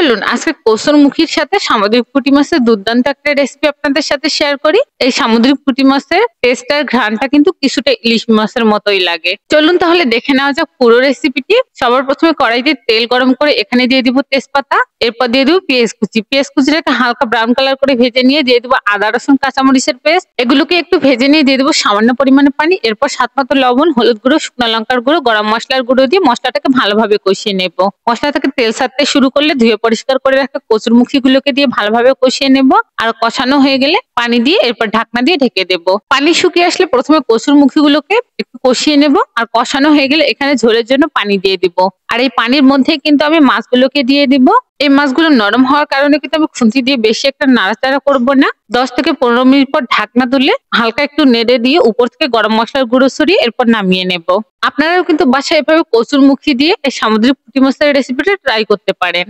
চলুন আজকে কসুরমুখীর সাথে সামুদ্রিক পুঁটি মাছের দুর্দান্ত একটা রেসিপি আপনাদের সাথে শেয়ার করি। এই সামুদ্রিক পুঁটি মাছের টেস্ট আর ঘ্রাণটা কিন্তু কিছুটা ইলিশ মাছের মতোই লাগে। চলুন তাহলে দেখে নেওয়া যাক পুরো রেসিপিটি। সবার প্রথমে কড়াইতে তেল গরম করে এখানে দিয়ে দিব তেজপাতা, এরপর দিয়ে দিব পেঁয়াজ কুচি। পেঁয়াজ কুচিটাকে হালকা ব্রাউন কালার করে ভেজে নিয়ে দিয়ে দিব আদা রসুন কাঁচামরিচের পেস্ট। এগুলোকে একটু ভেজে নিয়ে দিয়ে দেবো সামান্য পরিমাণে পানি, এরপর স্বাদ মতো লবণ, হলুদ গুঁড়ো, শুকনো লঙ্কার গুঁড়ো, গরম মশলার গুঁড়ো দিয়ে মশলাটাকে ভালোভাবে কষিয়ে নেব। মশলা থেকে তেল ছাড়তে শুরু করলে ধুয়ে পরিষ্কার করে রাখা কচুরমুখী গুলোকে দিয়ে ভালোভাবে কষিয়ে নেব। আর কষানো হয়ে গেলে পানি দিয়ে এরপর ঢাকনা দিয়ে ঢেকে দেব। পানি শুকিয়ে আসলে প্রথমে কচুরমুখী গুলোকে একটু কষিয়ে নেব, আর কষানো হয়ে গেলে এখানে ঝোলের জন্য পানি দিয়ে দিব। আর এই পানির মধ্যে কিন্তু আমি মাছগুলোকে দিয়ে দিব। এই মাছগুলো নরম হওয়ার কারণে কিন্তু আমি খুন্তি দিয়ে বেশি একটা নাড়াচাড়া করব না। 10 থেকে 15 মিনিট পর ঢাকনা তুলে হালকা একটু নেড়ে দিয়ে উপর থেকে গরম মশলার গুঁড়ো ছড়িয়ে এরপর নামিয়ে নেব। আপনারাও কিন্তু বাসায় এভাবে কচুরমুখী দিয়ে এই সামুদ্রিক পুঁটি মাছের রেসিপিটা ট্রাই করতে পারেন।